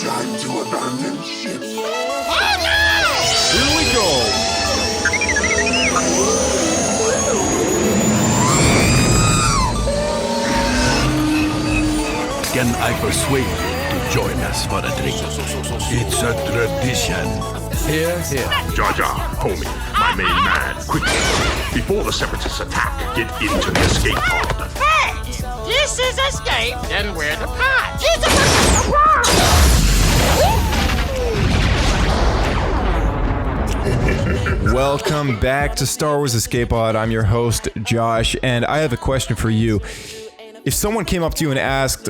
Time to abandon ship. Oh no! Here we go! Can I persuade you to join us for a drink? It's a tradition. Here, here. Jar Jar, homie, my main man, quickly. Before the Separatists attack, get into the escape pod. Hey! This is escape, then we're the pod. Welcome back to Star Wars Escape Pod. I'm your host, Josh, and I have a question for you. If someone came up to you and asked,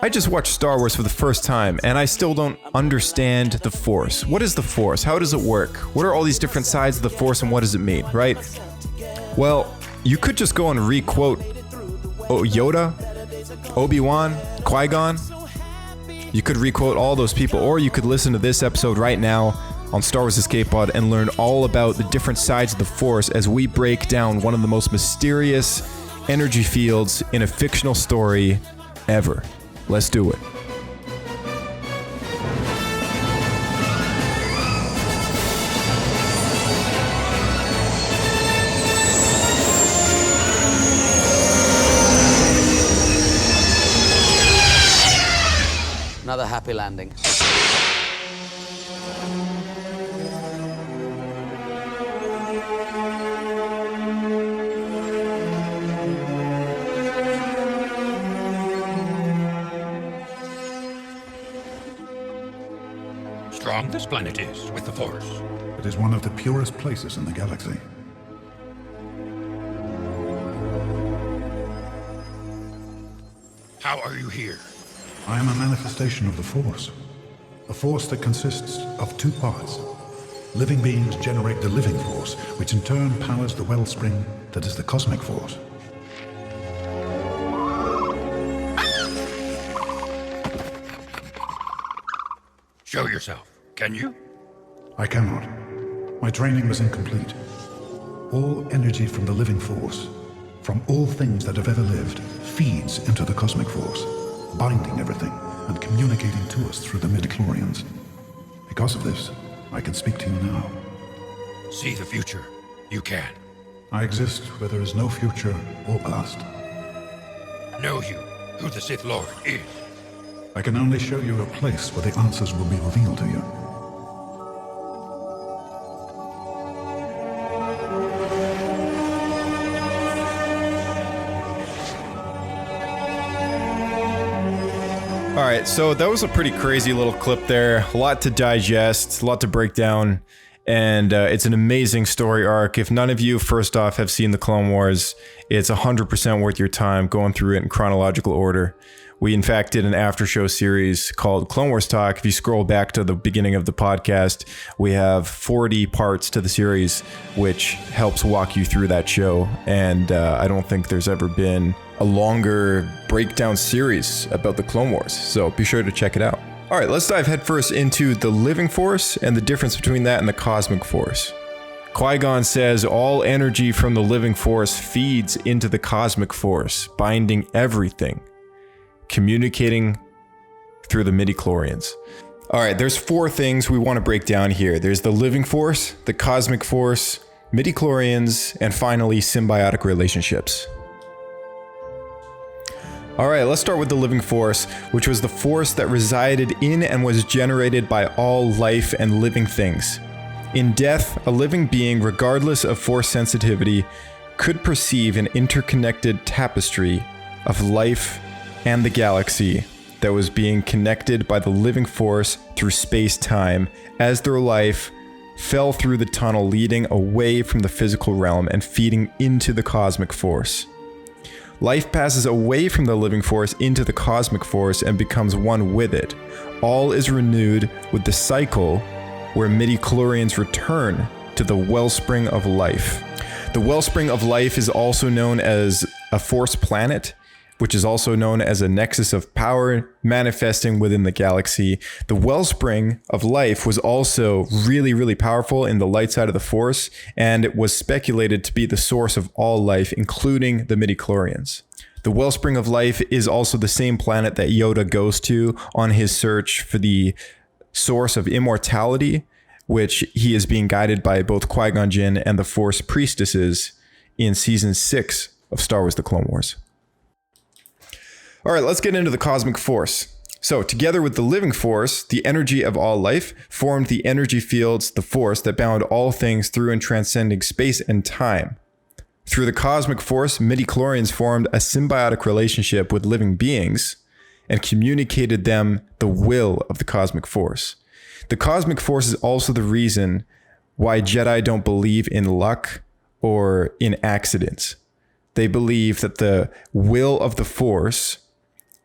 I just watched Star Wars for the first time, and I still don't understand the Force. What is the Force? How does it work? What are all these different sides of the Force, and what does it mean, right? Well, you could just go and re-quote Yoda, Obi-Wan, Qui-Gon. You could re-quote all those people, or you could listen to this episode right now on Star Wars Escape Pod and learn all about the different sides of the Force as we break down one of the most mysterious energy fields in a fictional story ever. Let's do it. Another happy landing. Strong this planet is with the Force. It is one of the purest places in the galaxy. How are you here? I am a manifestation of the Force. A force that consists of two parts. Living beings generate the living force, which in turn powers the Wellspring that is the cosmic force. Show yourself, can you? I cannot. My training was incomplete. All energy from the living force, from all things that have ever lived, feeds into the cosmic force, binding everything and communicating to us through the Midi-chlorians. Because of this, I can speak to you now. See the future. You can. I exist where there is no future or past. Know you, who the Sith Lord is. I can only show you a place where the answers will be revealed to you. All right, so that was a pretty crazy little clip there. A lot to digest, a lot to break down, and it's an amazing story arc. If none of you, first off, have seen the Clone Wars, it's 100% worth your time going through it in chronological order. We, in fact, did an after-show series called Clone Wars Talk. If you scroll back to the beginning of the podcast, we have 40 parts to the series, which helps walk you through that show. And I don't think there's ever been a longer breakdown series about the Clone Wars, so be sure to check it out. All right, let's dive headfirst into the Living Force and the difference between that and the Cosmic Force. Qui-Gon says all energy from the Living Force feeds into the Cosmic Force, binding everything, communicating through the Midi-chlorians. All right, there's four things we want to break down here. There's the Living Force, the Cosmic Force, Midi-chlorians, and finally symbiotic relationships. All right, let's start with the Living Force, which was the force that resided in and was generated by all life and living things. In death, a living being, regardless of force sensitivity, could perceive an interconnected tapestry of life and the galaxy that was being connected by the living force through space-time as their life fell through the tunnel leading away from the physical realm and feeding into the cosmic force. Life passes away from the living force into the cosmic force and becomes one with it. All is renewed with the cycle where midi-chlorians return to the Wellspring of life. The Wellspring of life is also known as a force planet, which is also known as a nexus of power manifesting within the galaxy. The Wellspring of life was also really, really powerful in the light side of the Force, and it was speculated to be the source of all life, including the midi-chlorians. The Wellspring of Life is also the same planet that Yoda goes to on his search for the source of immortality, which he is being guided by both Qui-Gon Jinn and the Force priestesses in Season 6 of Star Wars The Clone Wars. All right, let's get into the cosmic force. So, together with the living force, the energy of all life formed the energy fields, the force, that bound all things through and transcending space and time. Through the cosmic force, midi-chlorians formed a symbiotic relationship with living beings and communicated them the will of the cosmic force. The cosmic force is also the reason why Jedi don't believe in luck or in accidents. They believe that the will of the force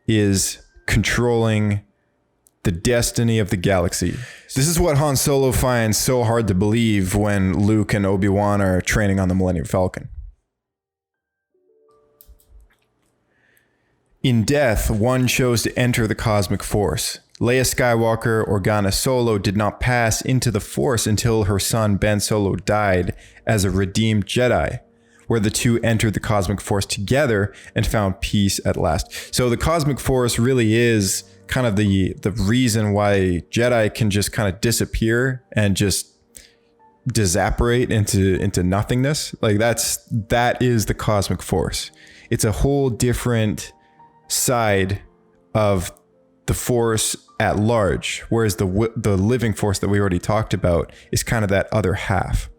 is controlling the destiny of the galaxy. This is what Han Solo finds so hard to believe when Luke and Obi-Wan are training on the Millennium Falcon. In death, one chose to enter the cosmic force. Leia Skywalker, Organa Solo, did not pass into the Force until her son Ben Solo died as a redeemed Jedi, where the two entered the cosmic force together and found peace at last. So the cosmic force really is kind of the reason why Jedi can just kind of disappear and just disapparate into nothingness. Like that is the cosmic force. It's a whole different side of the force at large, whereas the living force that we already talked about is kind of that other half.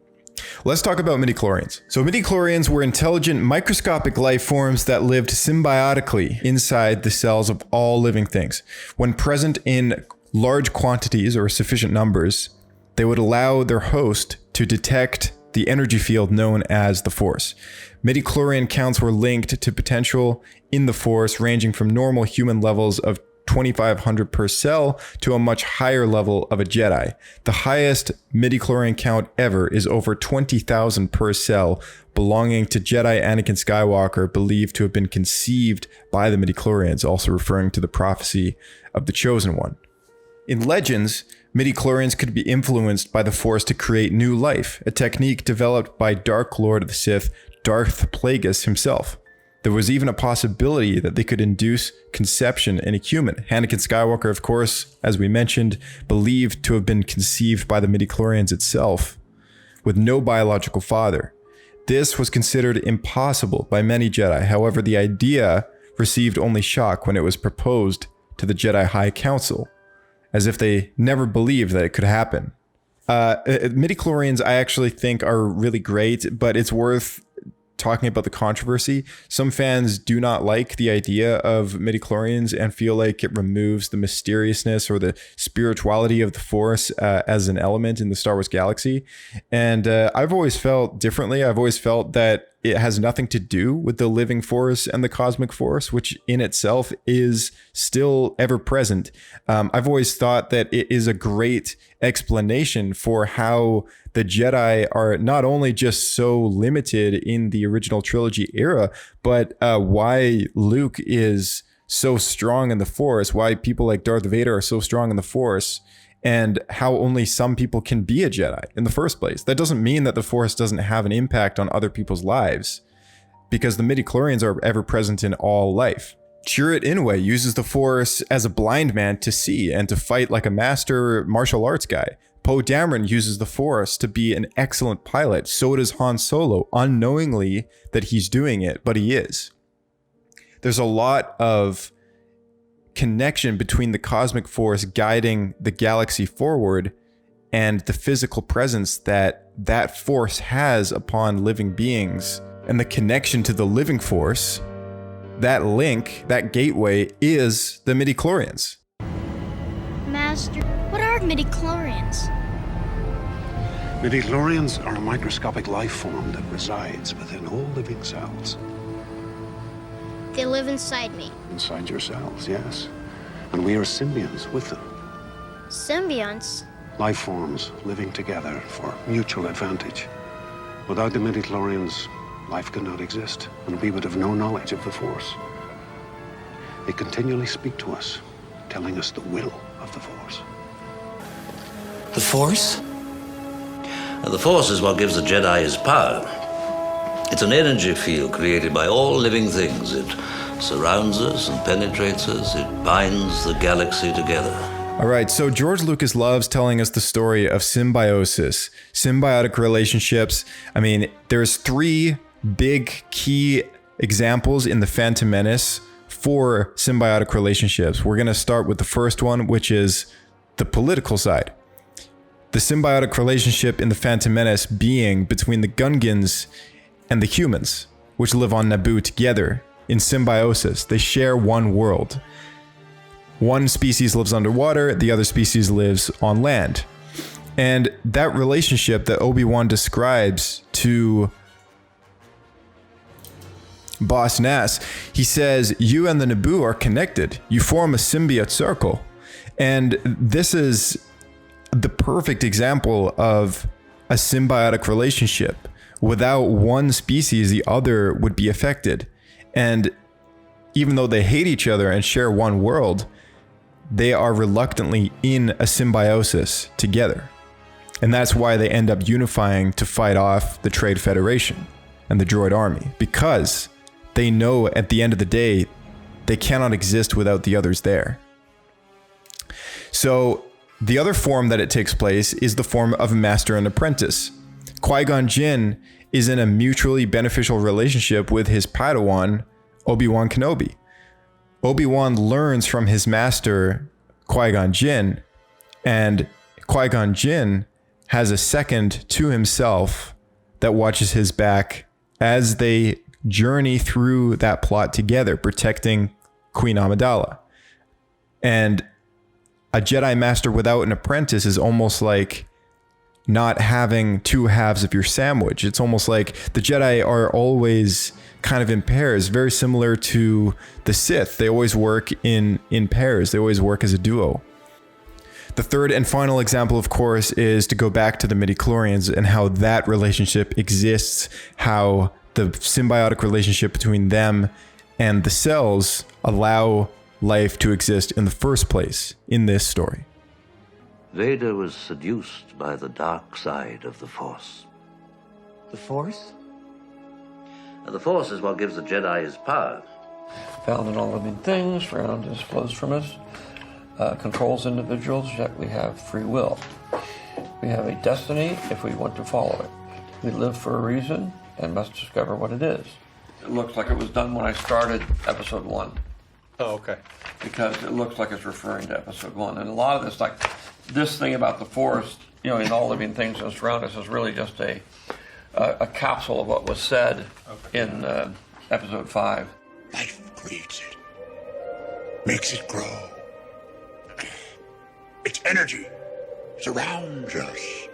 Let's talk about midi-chlorians. So midi-chlorians were intelligent microscopic life forms that lived symbiotically inside the cells of all living things. When present in large quantities or sufficient numbers, they would allow their host to detect the energy field known as the Force. Midi-chlorian counts were linked to potential in the Force ranging from normal human levels of 2,500 per cell to a much higher level of a Jedi. The highest midi-chlorian count ever is over 20,000 per cell, belonging to Jedi Anakin Skywalker, believed to have been conceived by the midi-chlorians, also referring to the prophecy of the Chosen One. In Legends, midi-chlorians could be influenced by the Force to create new life, a technique developed by Dark Lord of the Sith, Darth Plagueis himself. There was even a possibility that they could induce conception in a human. Anakin Skywalker, of course, as we mentioned, believed to have been conceived by the midi-chlorians itself, with no biological father. This was considered impossible by many Jedi. However, the idea received only shock when it was proposed to the Jedi High Council, as if they never believed that it could happen. Midi-chlorians I actually think are really great, but it's worth talking about the controversy. Some fans do not like the idea of midi-chlorians and feel like it removes the mysteriousness or the spirituality of the Force as an element in the Star Wars galaxy. And I've always felt differently. I've always felt that it has nothing to do with the living force and the cosmic force, which in itself is still ever present. I've always thought that it is a great explanation for how the Jedi are not only just so limited in the original trilogy era, but why Luke is so strong in the Force, why people like Darth Vader are so strong in the Force, and how only some people can be a Jedi in the first place. That doesn't mean that the Force doesn't have an impact on other people's lives, because the midi-chlorians are ever present in all life. Chirrut Inouye uses the Force as a blind man to see and to fight like a master martial arts guy. Poe Dameron uses the Force to be an excellent pilot. So does Han Solo, unknowingly that he's doing it, but he is. There's a lot of connection between the cosmic force guiding the galaxy forward and the physical presence that that force has upon living beings, and the connection to the living force. That link, that gateway, is the midi-chlorians. Master, what are midi-chlorians? Midi-chlorians are a microscopic life form that resides within all living cells. They live inside me. Inside your cells, yes. And we are symbionts with them. Symbionts? Life forms living together for mutual advantage. Without the midi-chlorians, life could not exist, and we would have no knowledge of the Force. They continually speak to us, telling us the will of the Force. The Force? The Force is what gives the Jedi his power. It's an energy field created by all living things. It surrounds us and penetrates us. It binds the galaxy together. All right, so George Lucas loves telling us the story of symbiosis, symbiotic relationships. I mean, there's 3 big key examples in The Phantom Menace for symbiotic relationships. We're going to start with the first one, which is the political side. The symbiotic relationship in The Phantom Menace being between the Gungans and the humans, which live on Naboo together in symbiosis. They share one world. One species lives underwater, the other species lives on land. And that relationship that Obi-Wan describes to Boss Nass, he says, you and the Naboo are connected. You form a symbiote circle. And this is the perfect example of a symbiotic relationship. Without one species, the other would be affected. And even though they hate each other and share one world, they are reluctantly in a symbiosis together. And that's why they end up unifying to fight off the Trade Federation and the droid army, because they know at the end of the day, they cannot exist without the others there. So the other form that it takes place is the form of a master and apprentice. Qui-Gon Jinn is in a mutually beneficial relationship with his Padawan, Obi-Wan Kenobi. Obi-Wan learns from his master, Qui-Gon Jinn, and Qui-Gon Jinn has a second to himself that watches his back as they journey through that plot together, protecting Queen Amidala. And a Jedi Master without an apprentice is almost like not having 2 halves of your sandwich. It's almost like the Jedi are always kind of in pairs, very similar to the Sith. They always work in pairs. They always work as a duo. The third and final example, of course, is to go back to the Midi-chlorians and how that relationship exists, how the symbiotic relationship between them and the cells allow life to exist in the first place in this story. Vader was seduced by the dark side of the Force. The Force? And the Force is what gives the Jedi his power. Found in all living things, around us, flows from us, controls individuals, yet we have free will. We have a destiny if we want to follow it. We live for a reason and must discover what it is. It looks like it was done when I started episode 1. Oh, okay. Because it looks like it's referring to episode 1. And a lot of this, like this thing about the Force, you know, in all living things that surround us is really just a capsule of what was said in episode 5. Life creates it, makes it grow. Its energy surrounds us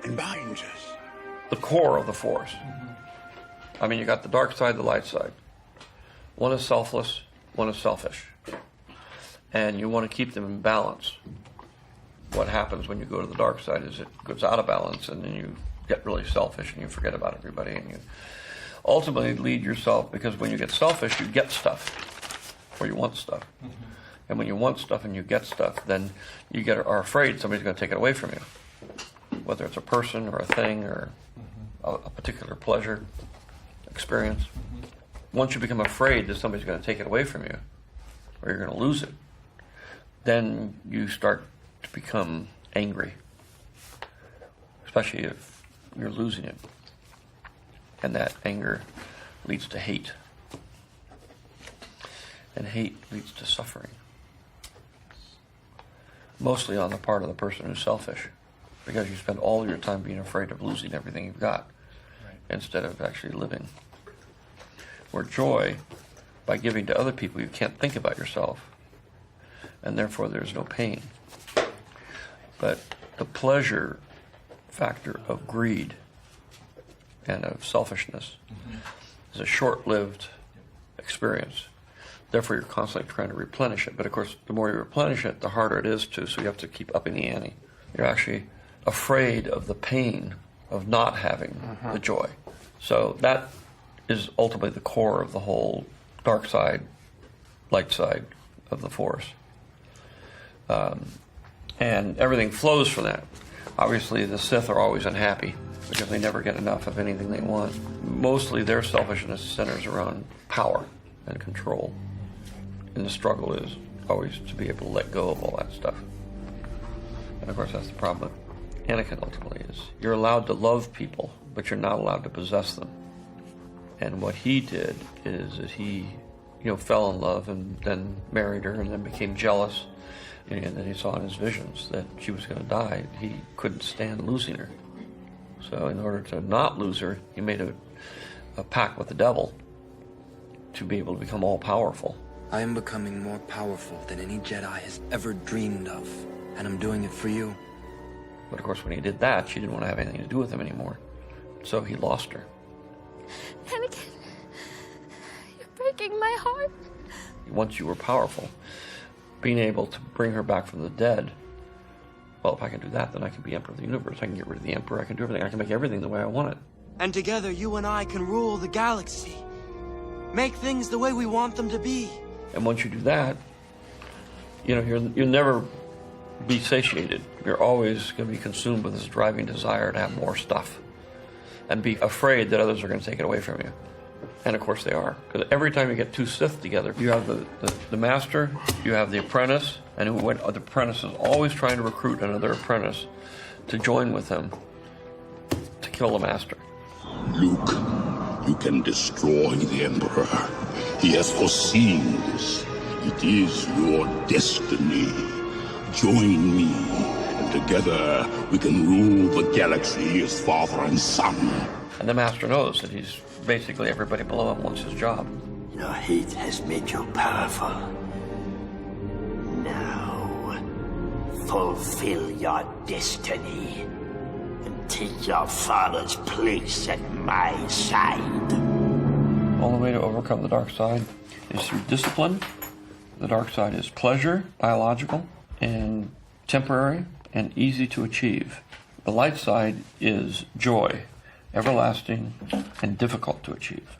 and binds us. The core of the Force. I mean, you got the dark side, the light side. One is selfless, one is selfish. And you want to keep them in balance. What happens when you go to the dark side is it goes out of balance, and then you get really selfish and you forget about everybody, and you ultimately lead yourself, because when you get selfish, you get stuff, or you want stuff. And when you want stuff and you get stuff, then you are afraid somebody's going to take it away from you, whether it's a person or a thing or a particular pleasure, experience. Once you become afraid that somebody's going to take it away from you, or you're going to lose it, then you start to become angry, especially if you're losing it. And that anger leads to hate. And hate leads to suffering. Mostly on the part of the person who's selfish, because you spend all your time being afraid of losing everything you've got, instead of actually living. Where joy, by giving to other people, you can't think about yourself, and therefore there's no pain. But the pleasure factor of greed and of selfishness is a short-lived experience. Therefore, you're constantly trying to replenish it. But of course, the more you replenish it, the harder it is to, so you have to keep upping the ante. You're actually afraid of the pain of not having the joy. So that is ultimately the core of the whole dark side, light side of the Force. And everything flows from that. Obviously, the Sith are always unhappy because they never get enough of anything they want. Mostly their selfishness centers around power. and control. And the struggle is always to be able to let go of all that stuff. And of course, that's the problem with Anakin ultimately is you're allowed to love people, but you're not allowed to possess them. And what he did is that he, fell in love and then married her and then became jealous. And then he saw in his visions that she was going to die. He couldn't stand losing her. So in order to not lose her, he made a pact with the devil to be able to become all-powerful. I am becoming more powerful than any Jedi has ever dreamed of, and I'm doing it for you. But of course, when he did that, she didn't want to have anything to do with him anymore. So he lost her. Anakin, you're breaking my heart. Once you were powerful, being able to bring her back from the dead, well, if I can do that, then I can be Emperor of the Universe. I can get rid of the Emperor, I can do everything. I can make everything the way I want it. And together, you and I can rule the galaxy. Make things the way we want them to be. And once you do that, you'll never be satiated. You're always going to be consumed with this driving desire to have more stuff and be afraid that others are going to take it away from you. And of course they are. Because every time you get two Sith together, you have the master, you have the apprentice, and the apprentice is always trying to recruit another apprentice to join with him to kill the master. Luke, you can destroy the Emperor. He has foreseen this. It is your destiny. Join me, and together we can rule the galaxy as father and son. And the master knows that he's basically everybody below him wants his job. Your hate has made you powerful. Now, fulfill your destiny and take your father's place at my side. The only way to overcome the dark side is through discipline. The dark side is pleasure, biological, and temporary, and easy to achieve. The light side is joy, everlasting, and difficult to achieve.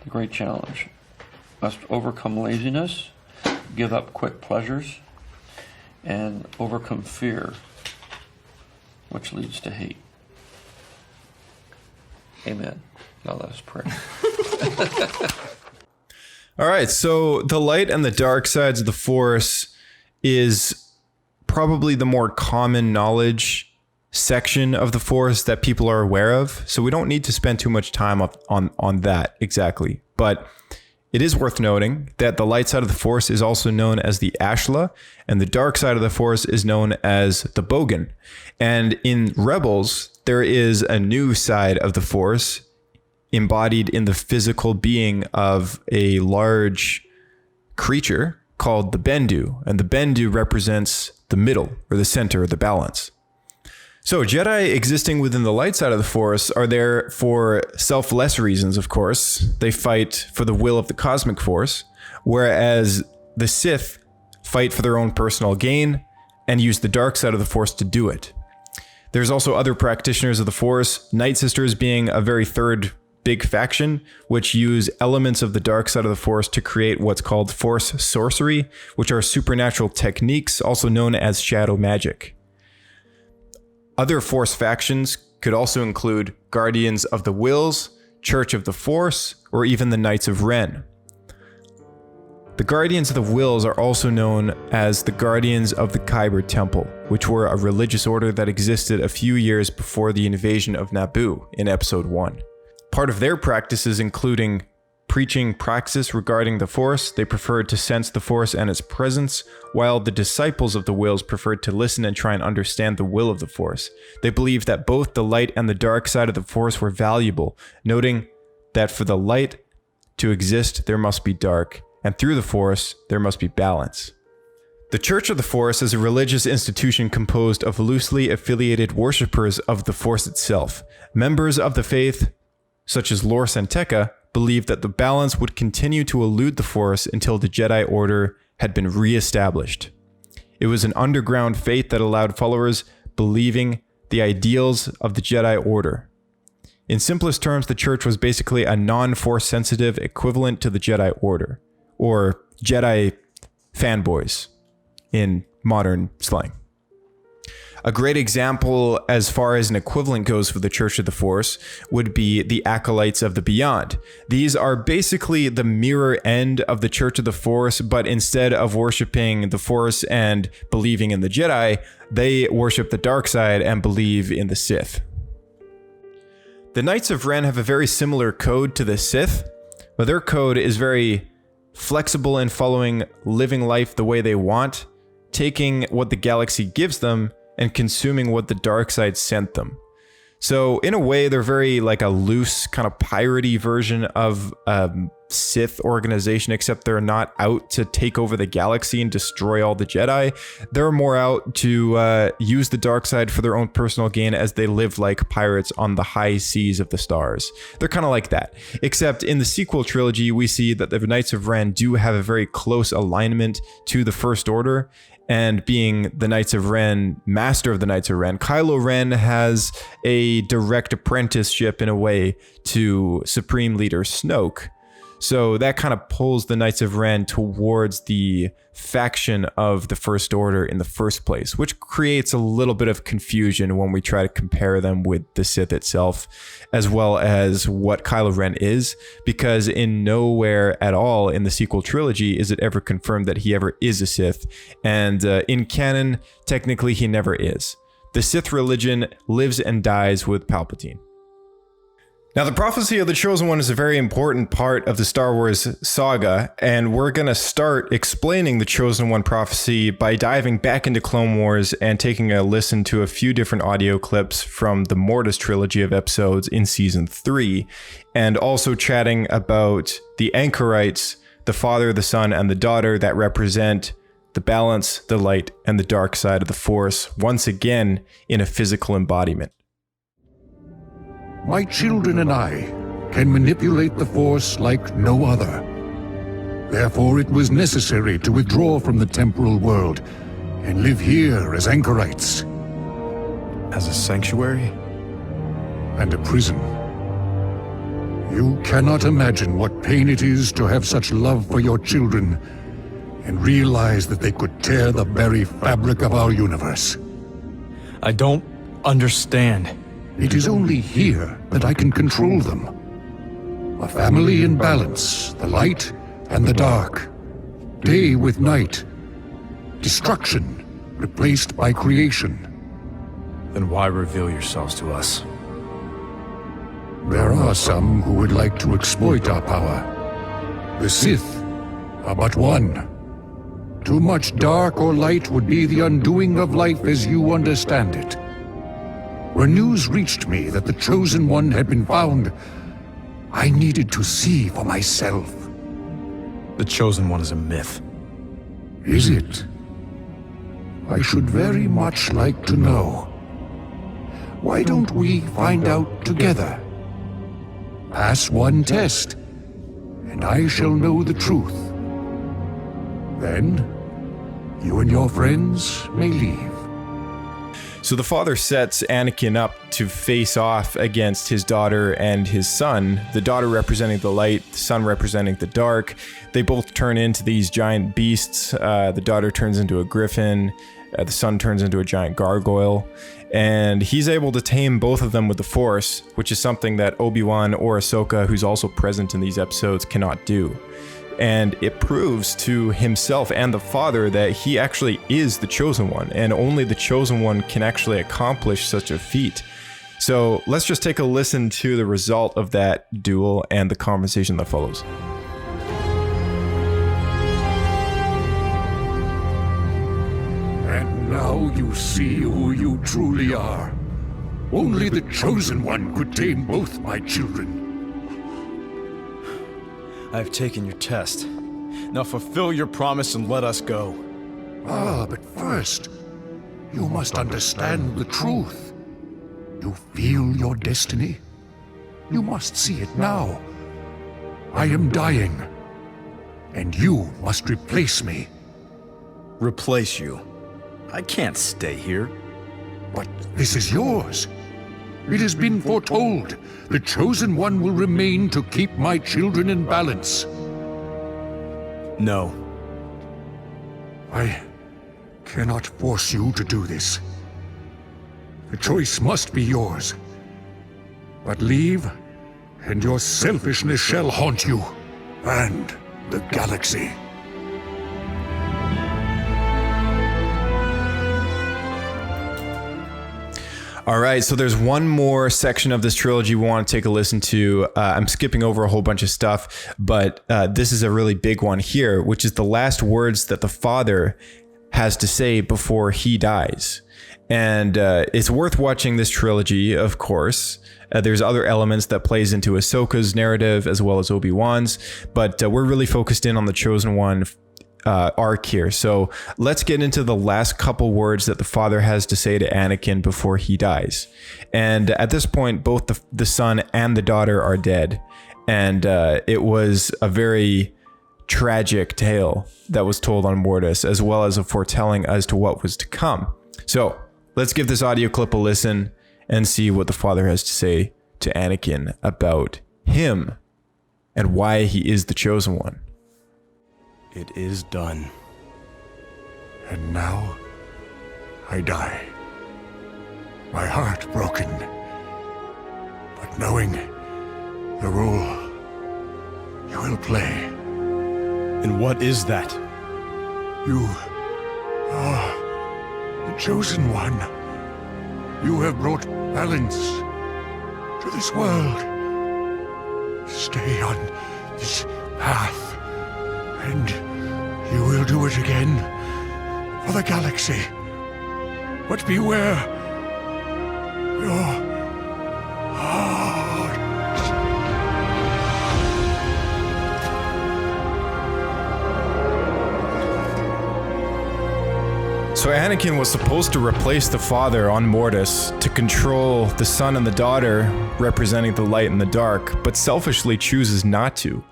The great challenge must overcome laziness, give up quick pleasures, and overcome fear, which leads to hate. Amen. Now let us pray. All right, so the light and the dark sides of the Force is probably the more common knowledge section of the Force that people are aware of. So we don't need to spend too much time on that exactly. But it is worth noting that the light side of the Force is also known as the Ashla, and the dark side of the Force is known as the Bogan. And in Rebels, there is a new side of the Force embodied in the physical being of a large creature called the Bendu, and the Bendu represents the middle, or the center, or the balance. So Jedi existing within the light side of the Force are there for selfless reasons, of course. They fight for the will of the cosmic force, whereas the Sith fight for their own personal gain and use the dark side of the Force to do it. There's also other practitioners of the Force, Night Sisters being a very third big faction, which use elements of the dark side of the Force to create what's called Force sorcery, which are supernatural techniques, also known as shadow magic. Other Force factions could also include Guardians of the Wills, Church of the Force, or even the Knights of Ren. The Guardians of the Wills are also known as the Guardians of the Kyber Temple, which were a religious order that existed a few years before the invasion of Naboo in Episode 1. Part of their practices including preaching praxis regarding the Force. They preferred to sense the Force and its presence, while the disciples of the Wills preferred to listen and try and understand the will of the Force. They believed that both the light and the dark side of the Force were valuable, noting that for the light to exist, there must be dark, and through the Force, there must be balance. The Church of the Force is a religious institution composed of loosely affiliated worshippers of the Force itself. Members of the faith, such as Lor San Tekka, believed that the balance would continue to elude the Force until the Jedi Order had been re-established. It was an underground faith that allowed followers believing the ideals of the Jedi Order. In simplest terms, the Church was basically a non-Force sensitive equivalent to the Jedi Order, or Jedi fanboys in modern slang. A great example as far as an equivalent goes for the Church of the Force would be the Acolytes of the Beyond. These are basically the mirror end of the Church of the Force, but instead of worshiping the Force and believing in the Jedi, they worship the dark side and believe in the Sith. The Knights of Ren have a very similar code to the Sith, but their code is very flexible in following living life the way they want, taking what the galaxy gives them and consuming what the dark side sent them. So in a way, they're very like a loose kind of piratey version of Sith organization, except they're not out to take over the galaxy and destroy all the Jedi. They're more out to use the dark side for their own personal gain as they live like pirates on the high seas of the stars. They're kind of like that. Except in the sequel trilogy, we see that the Knights of Ren do have a very close alignment to the First Order. And being the Knights of Ren, master of the Knights of Ren, Kylo Ren has a direct apprenticeship in a way to Supreme Leader Snoke. So that kind of pulls the Knights of Ren towards the faction of the First Order in the first place, which creates a little bit of confusion when we try to compare them with the Sith itself, as well as what Kylo Ren is, because in nowhere at all in the sequel trilogy is it ever confirmed that he ever is a Sith, and in canon, technically he never is. The Sith religion lives and dies with Palpatine. Now, the prophecy of the Chosen One is a very important part of the Star Wars saga, and we're going to start explaining the Chosen One prophecy by diving back into Clone Wars and taking a listen to a few different audio clips from the Mortis trilogy of episodes in Season 3, and also chatting about the Anchorites, the Father, the Son, and the Daughter that represent the balance, the light, and the dark side of the Force, once again in a physical embodiment. My children and I can manipulate the Force like no other. Therefore, it was necessary to withdraw from the temporal world and live here as anchorites. As a sanctuary? And a prison. You cannot imagine what pain it is to have such love for your children and realize that they could tear the very fabric of our universe. I don't understand. It is only here that I can control them. A family in balance, the light and the dark. Day with night. Destruction replaced by creation. Then why reveal yourselves to us? There are some who would like to exploit our power. The Sith are but one. Too much dark or light would be the undoing of life as you understand it. When news reached me that the Chosen One had been found, I needed to see for myself. The Chosen One is a myth. Is it? I should very much like to know. Why don't we find out together? Pass one test, and I shall know the truth. Then, you and your friends may leave. So the father sets Anakin up to face off against his daughter and his son, the daughter representing the light, the son representing the dark. They both turn into these giant beasts. The daughter turns into a griffin, the son turns into a giant gargoyle, and he's able to tame both of them with the Force, which is something that Obi-Wan or Ahsoka, who's also present in these episodes, cannot do. And it proves to himself and the father that he actually is the Chosen One, and only the Chosen One can actually accomplish such a feat. So let's just take a listen to the result of that duel and the conversation that follows. And now you see who you truly are. Only the Chosen One could tame both my children. I've taken your test. Now fulfill your promise and let us go. But first, you must understand the truth. You feel your destiny? You must see it now. I am dying, and you must replace me. Replace you? I can't stay here. But this is yours. It has been foretold. The Chosen One will remain to keep my children in balance. No. I cannot force you to do this. The choice must be yours. But leave, and your selfishness shall haunt you, and the galaxy. All right, so there's one more section of this trilogy we want to take a listen to. I'm skipping over a whole bunch of stuff, but this is a really big one here, which is the last words that the father has to say before he dies. And it's worth watching this trilogy, of course. There's other elements that plays into Ahsoka's narrative as well as Obi-Wan's, but we're really focused in on the Chosen One arc here. So let's get into the last couple words that the father has to say to Anakin before he dies. And at this point, both the son and the daughter are dead. And it was a very tragic tale that was told on Mortis, as well as a foretelling as to what was to come. So let's give this audio clip a listen and see what the father has to say to Anakin about him and why he is the Chosen One. It is done. And now, I die. My heart broken. But knowing the role you will play. And what is that? You are the Chosen One. You have brought balance to this world. Stay on this path. And you will do it again for the galaxy. But beware your heart. So Anakin was supposed to replace the father on Mortis to control the son and the daughter, representing the light and the dark, but selfishly chooses not to.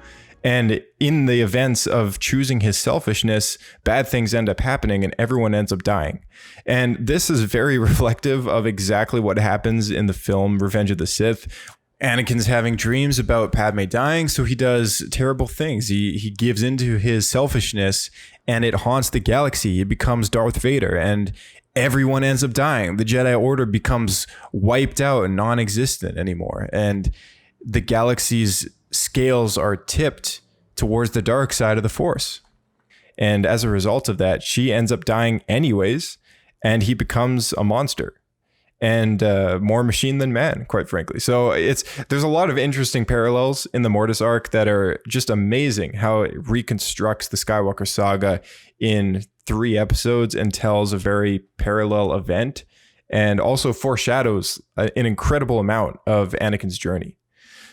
And in the events of choosing his selfishness, bad things end up happening and everyone ends up dying. And this is very reflective of exactly what happens in the film Revenge of the Sith. Anakin's having dreams about Padme dying, so he does terrible things. He gives into his selfishness and it haunts the galaxy. He becomes Darth Vader and everyone ends up dying. The Jedi Order becomes wiped out and non-existent anymore. And the galaxy's scales are tipped towards the dark side of the Force. And as a result of that, she ends up dying anyways, and he becomes a monster and more machine than man, quite frankly. So there's a lot of interesting parallels in the Mortis arc that are just amazing, how it reconstructs the Skywalker saga in 3 episodes and tells a very parallel event and also foreshadows an incredible amount of Anakin's journey.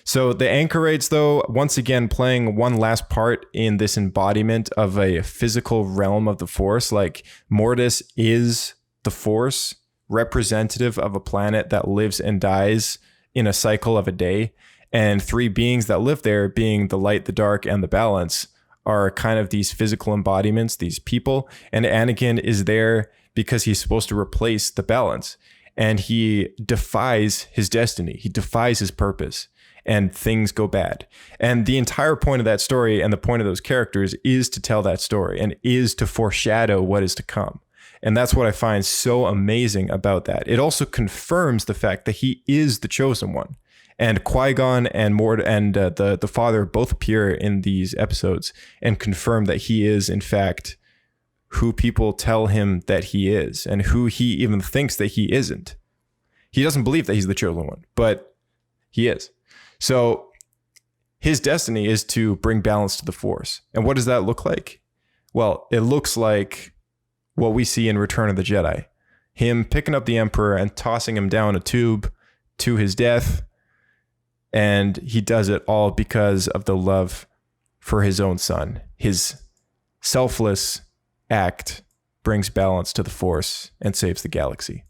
So the Anchorites, though, once again playing one last part in this embodiment of a physical realm of the Force. Like Mortis is the Force, representative of a planet that lives and dies in a cycle of a day. And 3 beings that live there, being the light, the dark, and the balance, are kind of these physical embodiments, these people. And Anakin is there because he's supposed to replace the balance. And he defies his destiny. He defies his purpose. And things go bad. And the entire point of that story and the point of those characters is to tell that story and is to foreshadow what is to come. And that's what I find so amazing about that. It also confirms the fact that he is the Chosen One. And Qui-Gon and the father both appear in these episodes and confirm that he is, in fact, who people tell him that he is and who he even thinks that he isn't. He doesn't believe that he's the Chosen One, but he is. So his destiny is to bring balance to the Force. And what does that look like? Well, it looks like what we see in Return of the Jedi. Him picking up the Emperor and tossing him down a tube to his death. And he does it all because of the love for his own son. His selfless act brings balance to the Force and saves the galaxy.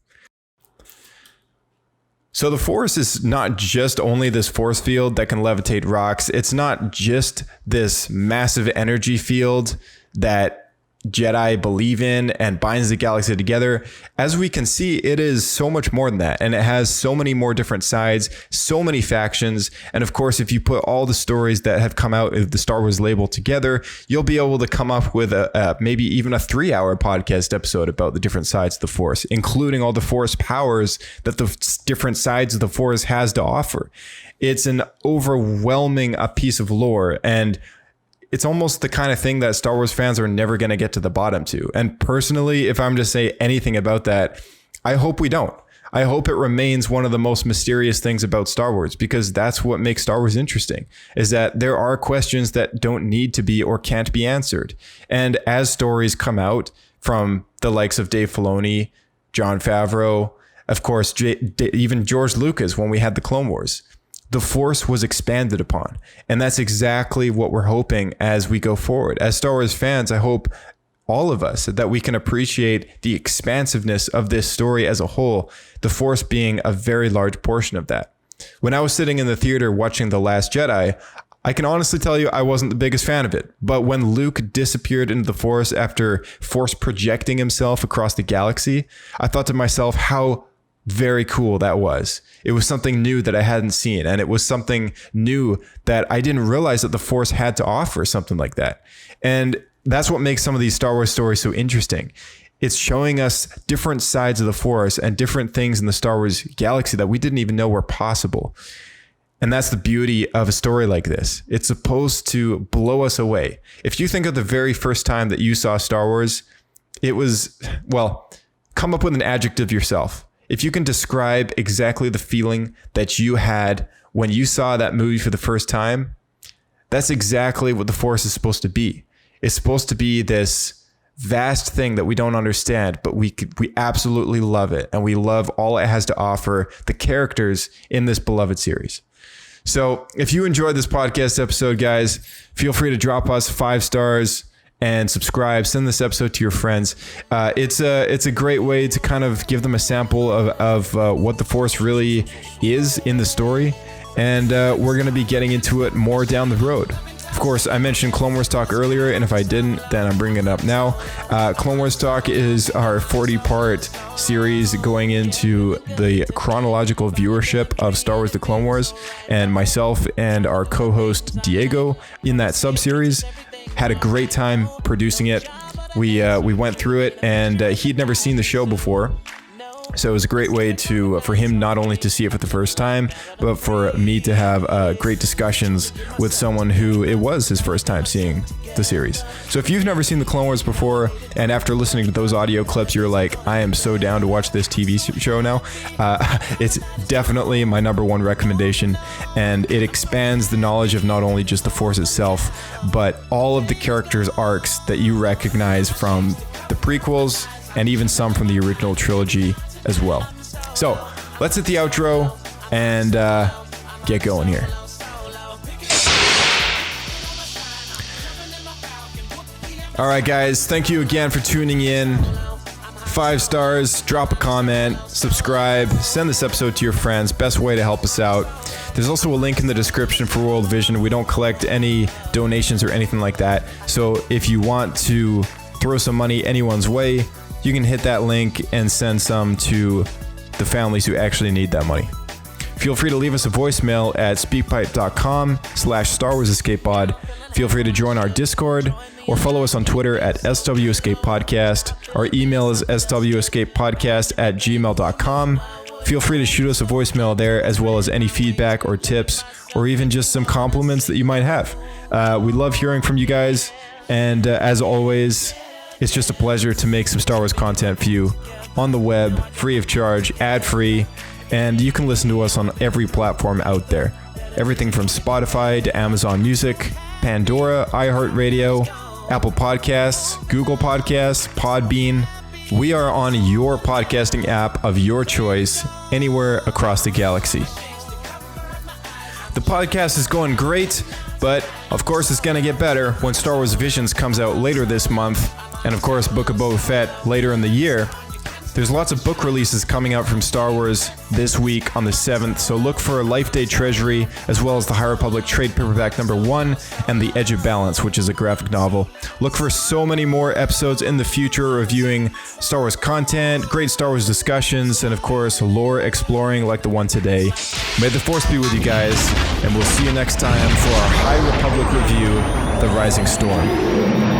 So the Force is not just only this force field that can levitate rocks. It's not just this massive energy field that Jedi believe in and binds the galaxy together. As we can see, it is so much more than that. And it has so many more different sides, so many factions. And of course, if you put all the stories that have come out of the Star Wars label together, you'll be able to come up with maybe even a 3-hour podcast episode about the different sides of the Force, including all the Force powers that the different sides of the Force has to offer. It's an overwhelming piece of lore, and it's almost the kind of thing that Star Wars fans are never going to get to the bottom to. And personally, if I'm to say anything about that, I hope we don't. I hope it remains one of the most mysterious things about Star Wars, because that's what makes Star Wars interesting, is that there are questions that don't need to be or can't be answered. And as stories come out from the likes of Dave Filoni, Jon Favreau, of course, even George Lucas, when we had the Clone Wars, the Force was expanded upon. And that's exactly what we're hoping as we go forward. As Star Wars fans, I hope all of us that we can appreciate the expansiveness of this story as a whole, the Force being a very large portion of that. When I was sitting in the theater watching The Last Jedi, I can honestly tell you I wasn't the biggest fan of it. But when Luke disappeared into the Force after Force projecting himself across the galaxy, I thought to myself how very cool that was. It was something new that I hadn't seen, and it was something new that I didn't realize that the Force had to offer something like that. And that's what makes some of these Star Wars stories so interesting. It's showing us different sides of the Force and different things in the Star Wars galaxy that we didn't even know were possible. And that's the beauty of a story like this. It's supposed to blow us away. If you think of the very first time that you saw Star Wars, it was, well, come up with an adjective yourself. If you can describe exactly the feeling that you had when you saw that movie for the first time, that's exactly what the Force is supposed to be. It's supposed to be this vast thing that we don't understand, but we absolutely love it. And we love all it has to offer, the characters in this beloved series. So if you enjoyed this podcast episode, guys, feel free to drop us 5 stars and subscribe. Send this episode to your friends. It's a great way to kind of give them a sample of what the Force really is in the story. And we're going to be getting into it more down the road. Of course, I mentioned Clone Wars Talk earlier, and if I didn't, then I'm bringing it up now. Clone Wars Talk is our 40-part series going into the chronological viewership of Star Wars The Clone Wars, and myself and our co-host Diego in that sub-series had a great time producing it. We went through it, and he'd never seen the show before. So it was a great way for him not only to see it for the first time, but for me to have great discussions with someone who it was his first time seeing the series. So if you've never seen the Clone Wars before, and after listening to those audio clips, you're like, I am so down to watch this TV show now, it's definitely my #1 recommendation. And it expands the knowledge of not only just the Force itself, but all of the characters' arcs that you recognize from the prequels and even some from the original trilogy as well. So let's hit the outro and get going here. All right, guys, thank you again for tuning in. 5 stars, drop a comment, subscribe, send this episode to your friends. Best way to help us out. There's also a link in the description for World Vision. We don't collect any donations or anything like that. So if you want to throw some money anyone's way, you can hit that link and send some to the families who actually need that money. Feel free to leave us a voicemail at speakpipe.com/Star Wars Escape Pod. Feel free to join our Discord or follow us on Twitter at SW Escape Podcast. Our email is swescapepodcast@gmail.com. Feel free to shoot us a voicemail there, as well as any feedback or tips, or even just some compliments that you might have. We love hearing from you guys. And as always, it's just a pleasure to make some Star Wars content for you on the web, free of charge, ad-free, and you can listen to us on every platform out there. Everything from Spotify to Amazon Music, Pandora, iHeartRadio, Apple Podcasts, Google Podcasts, Podbean. We are on your podcasting app of your choice, anywhere across the galaxy. The podcast is going great, but of course it's going to get better when Star Wars Visions comes out later this month, and of course Book of Boba Fett later in the year. There's lots of book releases coming out from Star Wars this week on the 7th, so look for Life Day Treasury, as well as the High Republic Trade Paperback #1 and The Edge of Balance, which is a graphic novel. Look for so many more episodes in the future reviewing Star Wars content, great Star Wars discussions, and of course, lore exploring like the one today. May the Force be with you guys, and we'll see you next time for our High Republic review, The Rising Storm.